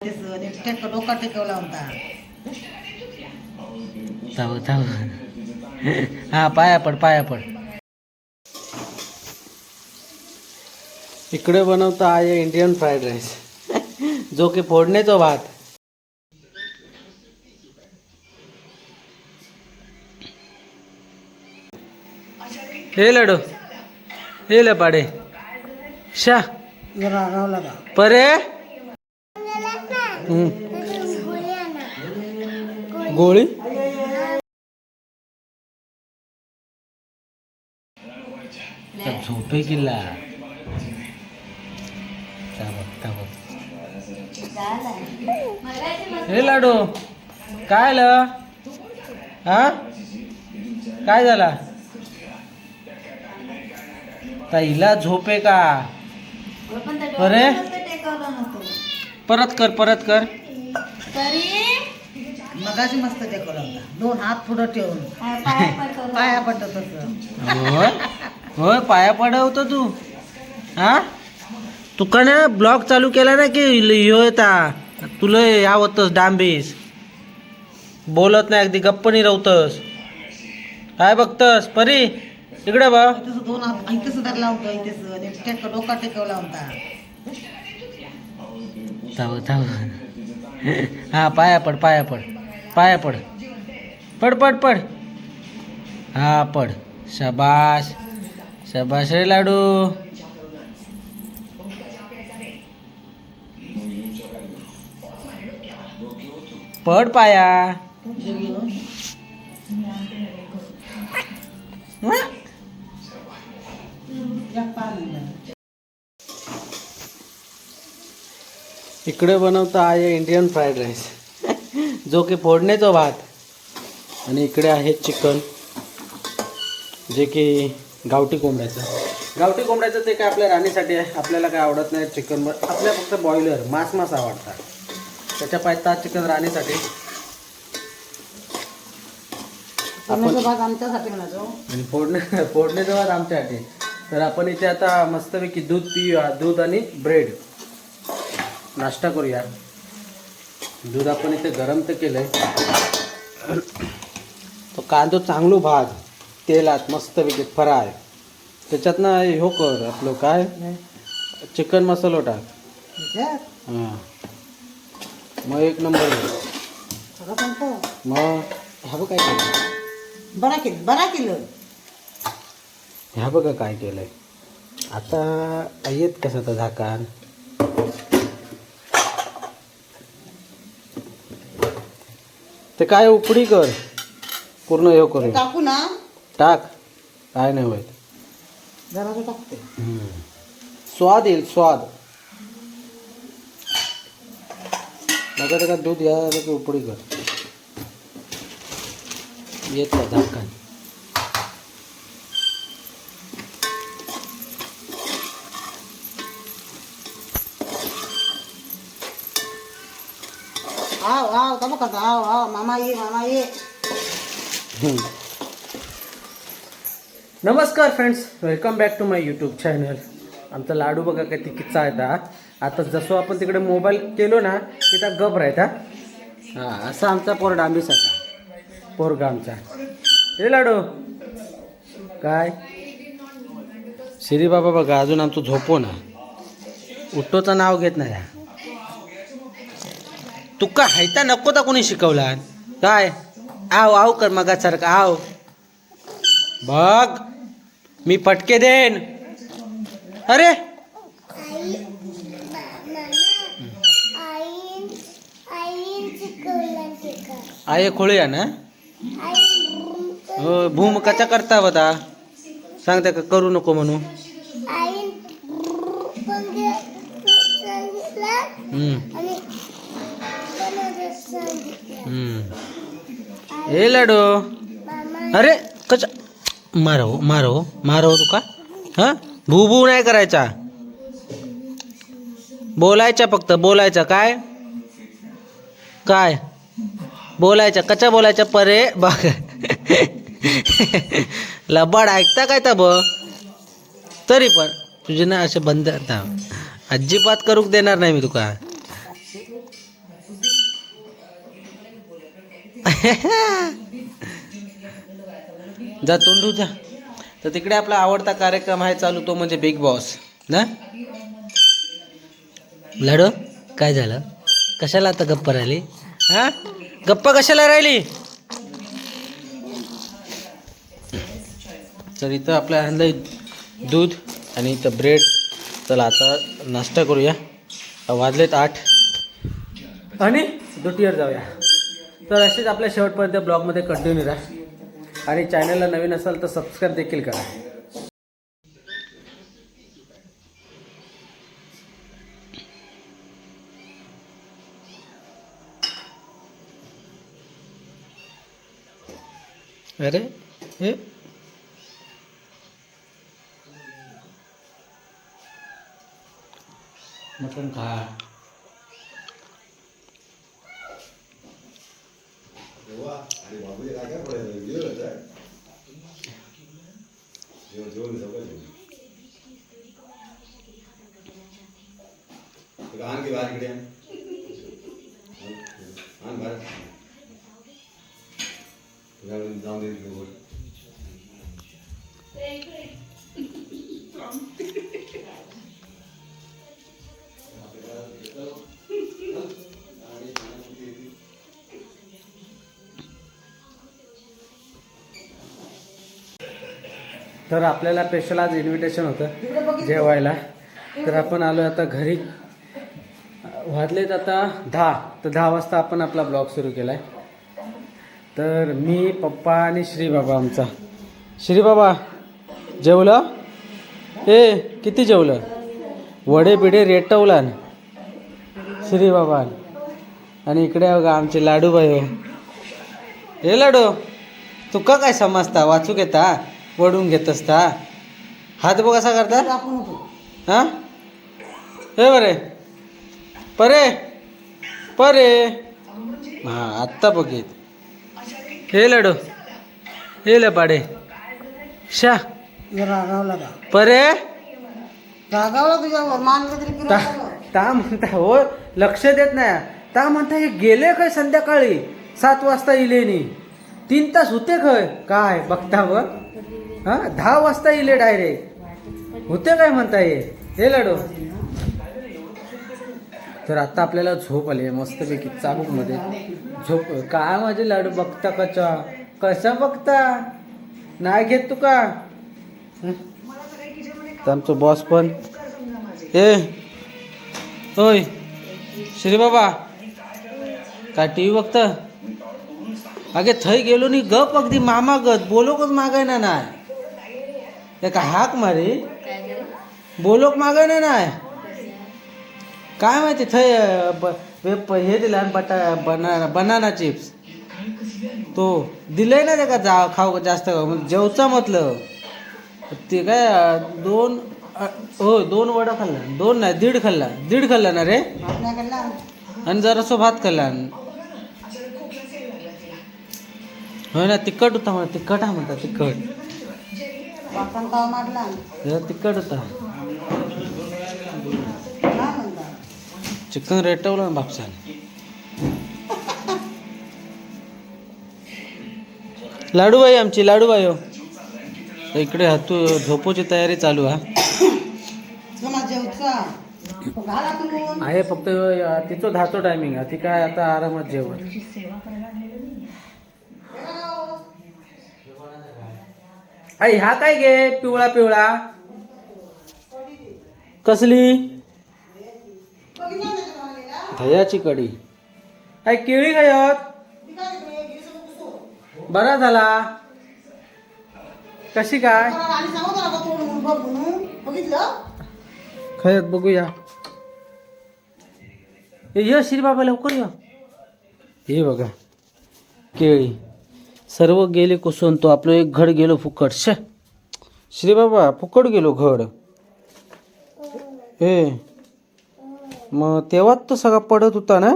डोका टेकवला होता. थांब थांब. हा पाया पड पाया पड. इकडे बनवता आहे इंडियन फ्राईड राईस जो की फोडणीचा भात. हे लडो हे लपाडे शा परे गोळी झोपे किल्ला. हे लाडू काय ल हा काय झाला ताईला झोपे का. अरे परत कर परत कर. मगाशी मस्त टेकवला होता. दोन हात पुढं ठेवून पाया पडत तसं. होय होय पाया पडवतो तू. हा तू का ना ब्लॉग चालू केला ना की ह्यो येता तुला यावतस डांबीस बोलत नाही अगदी गप्प नाही राहतस. काय बघतस परी इकडे बघ. तसं दोन हात इथेच धरला होता. इथेच डोका टेकवला होता. थांब थांब. हा पाया पड पाया पड पाया पड पड पड पड. हा पड. शाबाश शाबाश रे लाडू. पड पाया. इकडे बनवता आहे इंडियन फ्राईड राईस जो की फोडणीचा भात. आणि इकडे आहे चिकन जे की गावठी कोंबड्याचं. गावठी कोंबड्याचं ते काय आपल्या राणीसाठी आहे. आपल्याला काय आवडत नाही चिकन. आपल्या फक्त बॉयलर मांस आवडतात. त्याच्या पायता चिकन राणीसाठी. भात आमच्यासाठी म्हणायचो आणि फोडणीचा भात आमच्यासाठी. तर आपण इथे आता मस्तपैकी दूध पिऊया. दूध आणि ब्रेड नाश्ता करूया. दूध आपण इथे गरम तर केलंय. तो कांदो चांगलो भाज तेलात मस्तपैकी फ्राय. त्याच्यात ना हो कर आपलं काय चिकन मसाला टाक. हां मग एक नंबर. मग ह्या बघ काय केलं. बरा केलं. ह्या बघा काय केलंय. आता येत कसं तर झाकान. ते काय उपडी कर पूर्ण हे करू टाकू ना. टाक काय नाही होत. जरा टाकते. स्वाद येईल स्वाद. नका त्याला दूध घ्या की उपडी कर. येत का झाकान. आव आव का बघ आव आव मामा ये. नमस्कार friends welcome back to my YouTube channel. आमचा लाडू बघा काय ती किस्सा आहे. आता जसं आपण तिकडे मोबाईल केलो ना तिथं गप राहता. हां असा आमचा पोर डांबीसाचा पोरगा आमचा. हे लाडू काय श्री बाबा बघा अजून आमचं झोपो ना. उठोचं नाव घेत नाही. तुका हायता नको तर कोणी शिकवला काय. आव आव कर मगासारखं आव बघ मी फटके देन. अरे आये खोळूया ना. हो भूम कचा करता बता सांगते का करू नको म्हणून. हे लाडू अरे कचा मारो मारो मारो तुका. हां भू भू नाही करायचा. बोलायचा फक्त बोलायचा. काय काय बोलायचं कचा बोलायचं परे बघ. लबाड ऐकता काय तब तरी पण तुझे ना असे बंद आता अजिबात करूक देणार नाही मी तुका. जा तोंडू जा. तर तिकडे आपला आवडता कार्यक्रम आहे चालू, तो म्हणजे बिग बॉस ना. लाडू काय झालं, कशाला आता गप्पा राहिली? हा, गप्पा कशाला राहिली? तर इथं आपल्या आणलंय दूध आणि इथं ब्रेड. चला आता नाश्ता करूया. वाजलेत 8 आणि ड्युटीवर जाऊया. तर असेच आपल्या शेवटपर्यंत ब्लॉगमध्ये कंटिन्यू राहा आणि चॅनलला नवीन असाल तर सबस्क्राईब देखील करा. अरे हे मटन खा. तर आपल्याला स्पेशल आज इन्व्हिटेशन होतं जेवायला. तर आपण आलो आता घरी. वाजलेत आता 10. तर 10 वाजता आपण आपला ब्लॉग सुरू केला आहे. तर मी, पप्पा आणि श्रीबाबा आमचा. श्रीबाबा जेवलं? ए किती जेवलं? वडे बिडे रेटवला श्रीबाबा. आणि इकडे बघा आमचे लाडूबाई. हे लाडू तुका काय समजता, वाचू घेता, वडून घेत असता, हात बघ कसा करता. हां हे बरे परे परे. हां आत्ता बघित. हे लाडू हे लपाडे शा रागावला का? परे रागावला तुझ्यावर, मानलं तरी ता ता म्हणता हो, लक्ष देत नाही. ता म्हणता हे गेले काय संध्याकाळी 7 वाजता इलेनी, 3 तास होते खय काय बघता व. हां 10 वाजता इले डायरेक्ट होते काय म्हणता हे लाडू. तर आता आपल्याला झोप आली आहे मस्तपैकी चाबूकमध्ये झोप. काय माझे लाडू बघता कसा बघता, नाही घेत तू का. तर आमचं बॉस पण ए होय श्रीबाबा काय टी व्ही बघता. अगे थंय गेलो नी गप अगदी मामागत बोलोकच मागायना नाही. का हाक मारी बोलोक मागायना नाही. काय माहिती थंय हे दिला बनाना चिप्स तो दिलंय ना त्या का खाऊ जास्त जेवचा म्हटलं. ते काय 2 हो 2 वडा खाल्ला, 2 नाही 1.5 खाल्ला ना रे. आणि जरासं भात खाल्ला. हो ना तिखट होता म्हणा, तिखट हा म्हणता तिखट. तिखट होता. चिकन रेटवलं ना बापसाने. लाडूबाई आमची लाडूबाई हो. इकडे हातू झोपूची तयारी चालू आहे. आहे फक्त तिचं 10चं टायमिंग आहे. ती काय आता आरामात जेवण. आई हा काय गे पिवळा पिवळा कसली दह्याची कढी. काय केळी खायत बरा झाला. कशी काय खायत बघूया. ये श्रीबाबा लवकर या. हे बघा केळी सर्व गेले कुसून. तो आपलं एक घड गेलो फुकट. श्रीबाबा फुकट गेलो घड. हे मग तेव्हाच तो सगळा पडत होता ना.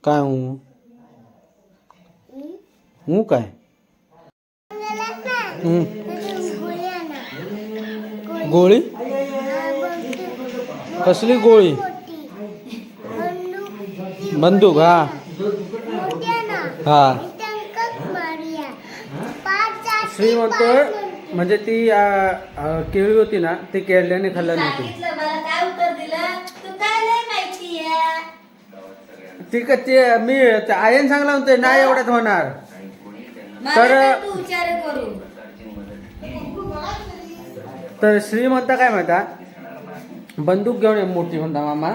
काय हूँ काय गोळी कसली गोळी? बंदूक. हा हा. श्री म्हणतोय म्हणजे ती केळी होती ना, ती केळल्याने खाल्लं नव्हती. ती का ते मी आयन सांगला म्हणतोय नाही एवढ्यात होणार. तर श्री म्हणता काय म्हणता, बंदूक घेऊन ये मोठी म्हणता मामा.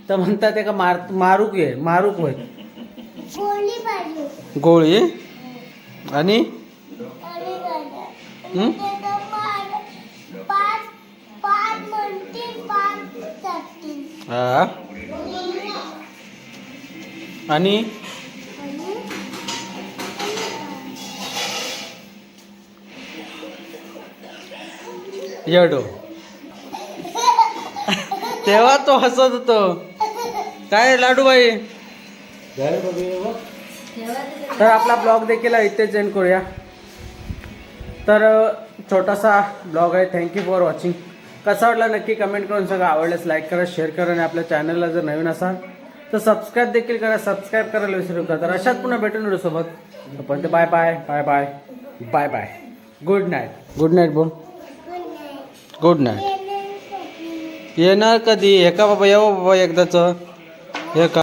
तर म्हणता ते का मारूक होय गोळी. आणि हा. आणि येडो. तेव्हा तो हसत होतो. काय लाडूबाई. तर आपला ब्लॉग देखील इथेच एंड करूया. तर छोटासा ब्लॉग आहे. Thank you for watching. कसा वाटला नक्की कमेंट करून सांगा. आवडल्यास लाईक करा, शेअर करा आणि आपल्या चॅनलला जर नवीन असाल तर सबस्क्राईब देखील करा. सबस्क्राईब करायला विसरू नका. तर अशाच पुन्हा भेटून व्हिडिओसोबत. पण ते bye bye bye bye bye bye. Good night. Good night बोल. Good night. येणार कधी? हे का बाबा, येऊ बाबा एकदाच. हे का